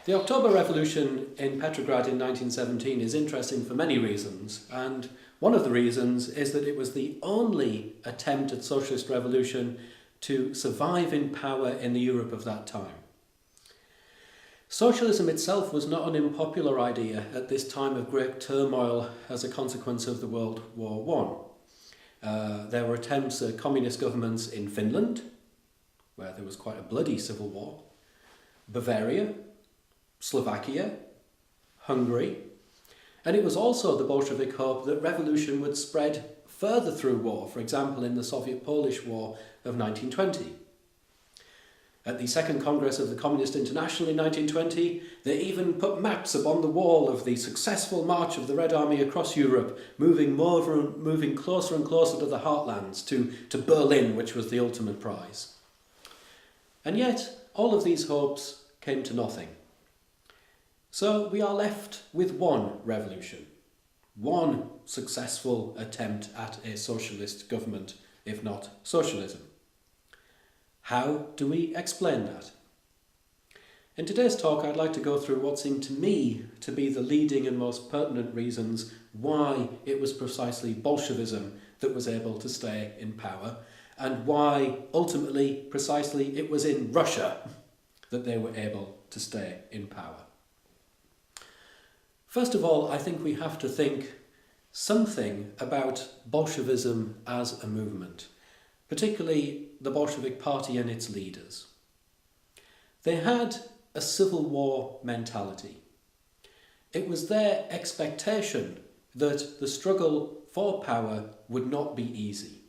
The October Revolution in Petrograd in 1917 is interesting for many reasons, and one of the reasons is that it was the only attempt at socialist revolution to survive in power in the Europe of that time. Socialism itself was not an unpopular idea at this time of great turmoil as a consequence of the World War I. There were attempts at communist governments in Finland, where there was quite a bloody civil war, Bavaria, Slovakia, Hungary, and it was also the Bolshevik hope that revolution would spread further through war, for example in the Soviet-Polish War of 1920. At the Second Congress of the Communist International in 1920, they even put maps upon the wall of the successful march of the Red Army across Europe, moving closer and closer to the heartlands, to Berlin, which was the ultimate prize. And yet, all of these hopes came to nothing. So we are left with one revolution, one successful attempt at a socialist government, if not socialism. How do we explain that? In today's talk, I'd like to go through what seem to me to be the leading and most pertinent reasons why it was precisely Bolshevism that was able to stay in power, and why, ultimately, precisely, it was in Russia that they were able to stay in power. First of all, I think we have to think something about Bolshevism as a movement, particularly the Bolshevik Party and its leaders. They had a civil war mentality. It was their expectation that the struggle for power would not be easy.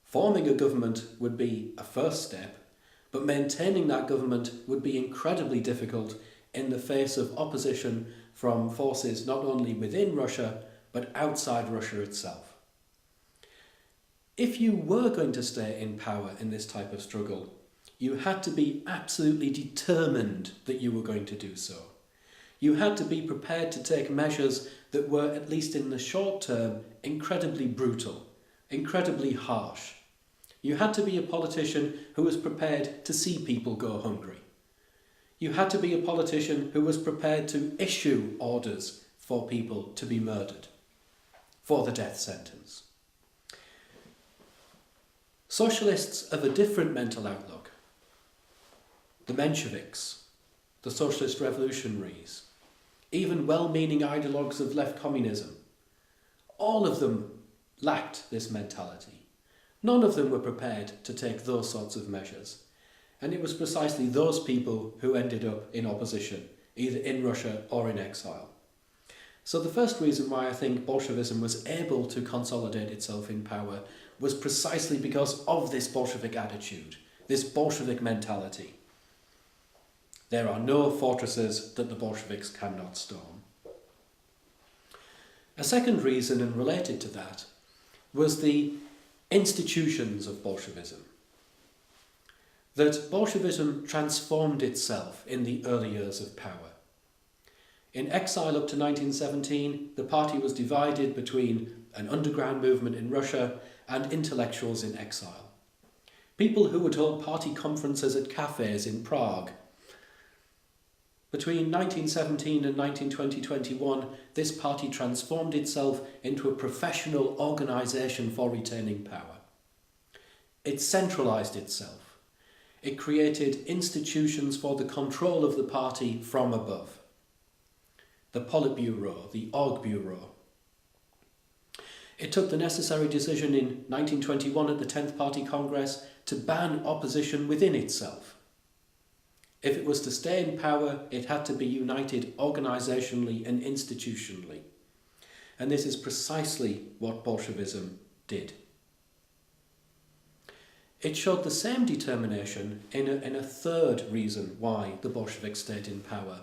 Forming a government would be a first step, but maintaining that government would be incredibly difficult in the face of opposition from forces not only within Russia, but outside Russia itself. If you were going to stay in power in this type of struggle, you had to be absolutely determined that you were going to do so. You had to be prepared to take measures that were, at least in the short term, incredibly brutal, incredibly harsh. You had to be a politician who was prepared to see people go hungry. You had to be a politician who was prepared to issue orders for people to be murdered, for the death sentence. Socialists of a different mental outlook, the Mensheviks, the socialist revolutionaries, even well-meaning ideologues of left communism, all of them lacked this mentality. None of them were prepared to take those sorts of measures. And it was precisely those people who ended up in opposition, either in Russia or in exile. So the first reason why I think Bolshevism was able to consolidate itself in power was precisely because of this Bolshevik attitude, this Bolshevik mentality. There are no fortresses that the Bolsheviks cannot storm. A second reason, and related to that, was the institutions of Bolshevism. That Bolshevism transformed itself in the early years of power. In exile up to 1917, the party was divided between an underground movement in Russia and intellectuals in exile. People who would hold party conferences at cafes in Prague. Between 1917 and 1920-21, this party transformed itself into a professional organisation for retaining power. It centralised itself. It created institutions for the control of the party from above. The Politburo, the Org Bureau. It took the necessary decision in 1921 at the 10th Party Congress to ban opposition within itself. If it was to stay in power, it had to be united organisationally and institutionally. And this is precisely what Bolshevism did. It showed the same determination in a third reason why the Bolsheviks stayed in power,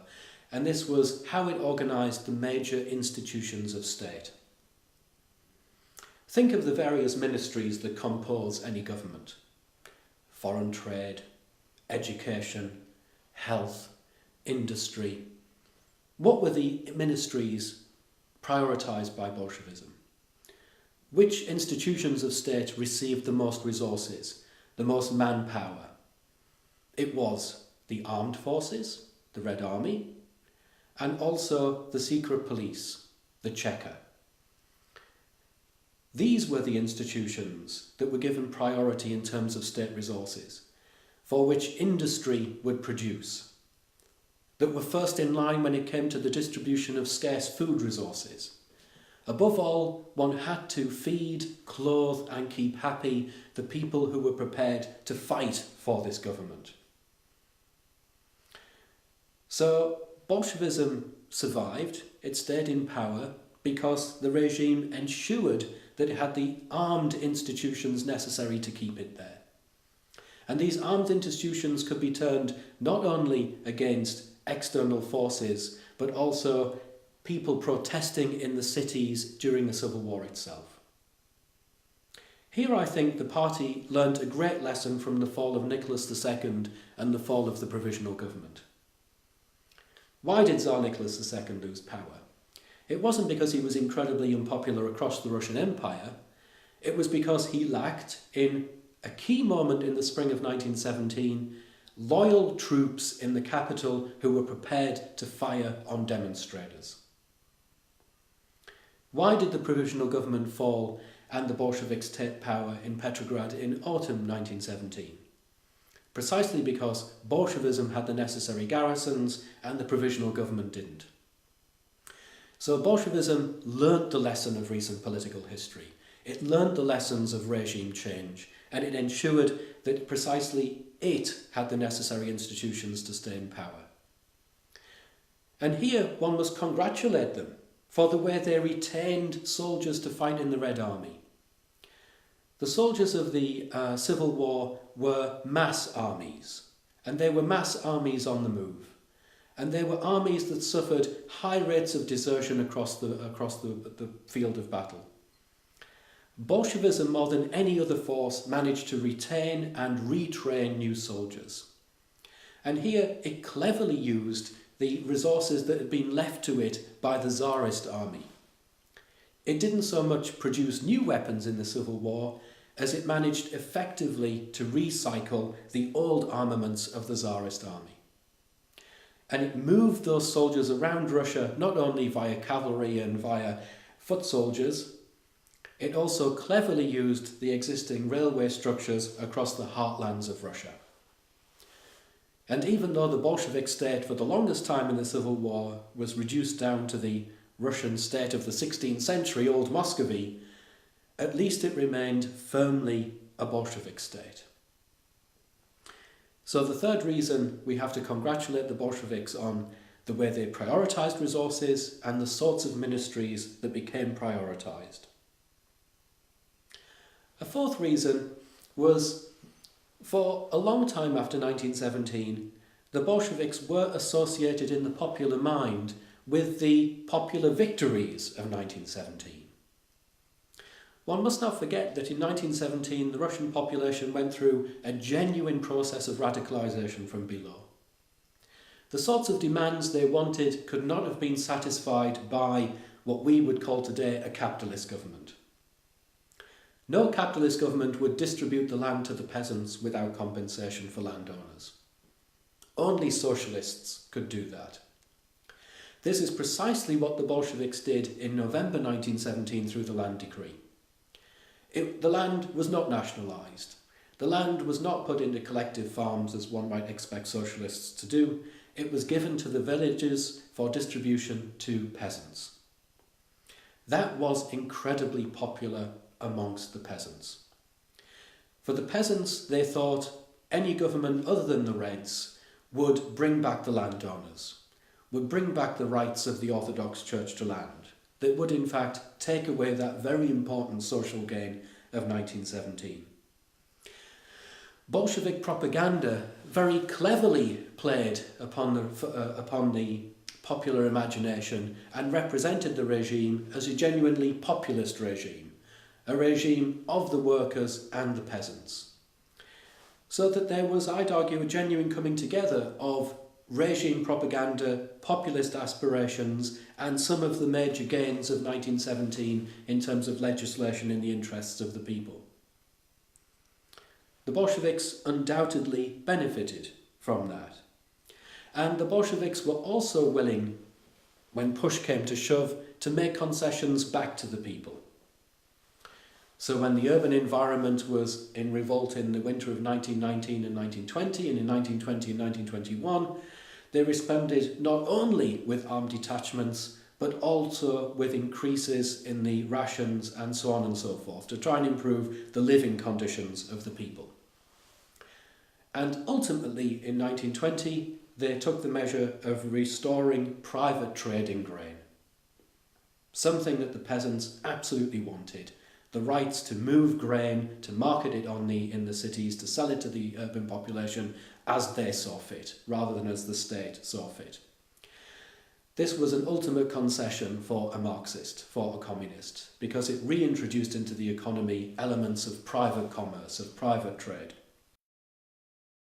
and this was how it organised the major institutions of state. Think of the various ministries that compose any government. Foreign trade, education, health, industry. What were the ministries prioritised by Bolshevism? Which institutions of state received the most resources, the most manpower? It was the armed forces, the Red Army, and also the secret police, the Cheka. These were the institutions that were given priority in terms of state resources, for which industry would produce, that were first in line when it came to the distribution of scarce food resources. Above all, one had to feed, clothe and keep happy the people who were prepared to fight for this government. So Bolshevism survived, it stayed in power because the regime ensured that it had the armed institutions necessary to keep it there. And these armed institutions could be turned not only against external forces, but also people protesting in the cities during the Civil War itself. Here I think the party learnt a great lesson from the fall of Nicholas II and the fall of the provisional government. Why did Tsar Nicholas II lose power? It wasn't because he was incredibly unpopular across the Russian Empire. It was because he lacked, in a key moment in the spring of 1917, loyal troops in the capital who were prepared to fire on demonstrators. Why did the provisional government fall and the Bolsheviks take power in Petrograd in autumn 1917? Precisely because Bolshevism had the necessary garrisons and the provisional government didn't. So Bolshevism learnt the lesson of recent political history. It learnt the lessons of regime change, and it ensured that precisely it had the necessary institutions to stay in power. And here one must congratulate them for the way they retained soldiers to fight in the Red Army. The soldiers of the Civil War were mass armies, and they were mass armies on the move. And they were armies that suffered high rates of desertion across the field of battle. Bolshevism, more than any other force, managed to retain and retrain new soldiers. And here it cleverly used the resources that had been left to it by the Tsarist army. It didn't so much produce new weapons in the Civil War as it managed effectively to recycle the old armaments of the Tsarist army. And it moved those soldiers around Russia not only via cavalry and via foot soldiers, it also cleverly used the existing railway structures across the heartlands of Russia. And even though the Bolshevik state for the longest time in the Civil War was reduced down to the Russian state of the 16th century, Old Muscovy, at least it remained firmly a Bolshevik state. So the third reason we have to congratulate the Bolsheviks on the way they prioritised resources and the sorts of ministries that became prioritised. A fourth reason was, for a long time after 1917, the Bolsheviks were associated in the popular mind with the popular victories of 1917. One must not forget that in 1917 the Russian population went through a genuine process of radicalisation from below. The sorts of demands they wanted could not have been satisfied by what we would call today a capitalist government. No capitalist government would distribute the land to the peasants without compensation for landowners. Only socialists could do that. This is precisely what the Bolsheviks did in November 1917 through the Land Decree. The land was not nationalised. The land was not put into collective farms as one might expect socialists to do. It was given to the villages for distribution to peasants. That was incredibly popular amongst the peasants. For the peasants, they thought any government other than the Reds would bring back the landowners, would bring back the rights of the Orthodox Church to land, that would in fact take away that very important social gain of 1917. Bolshevik propaganda very cleverly played upon the popular imagination and represented the regime as a genuinely populist regime, a regime of the workers and the peasants. So that there was, I'd argue, a genuine coming together of regime propaganda, populist aspirations, and some of the major gains of 1917 in terms of legislation in the interests of the people. The Bolsheviks undoubtedly benefited from that. And the Bolsheviks were also willing, when push came to shove, to make concessions back to the people. So when the urban environment was in revolt in the winter of 1919 and 1920, and in 1920 and 1921, they responded not only with armed detachments, but also with increases in the rations and so on and so forth, to try and improve the living conditions of the people. And ultimately, in 1920, they took the measure of restoring private trade in grain, something that the peasants absolutely wanted. The rights to move grain, to market it in the cities, to sell it to the urban population as they saw fit, rather than as the state saw fit. This was an ultimate concession for a Marxist, for a communist, because it reintroduced into the economy elements of private commerce, of private trade.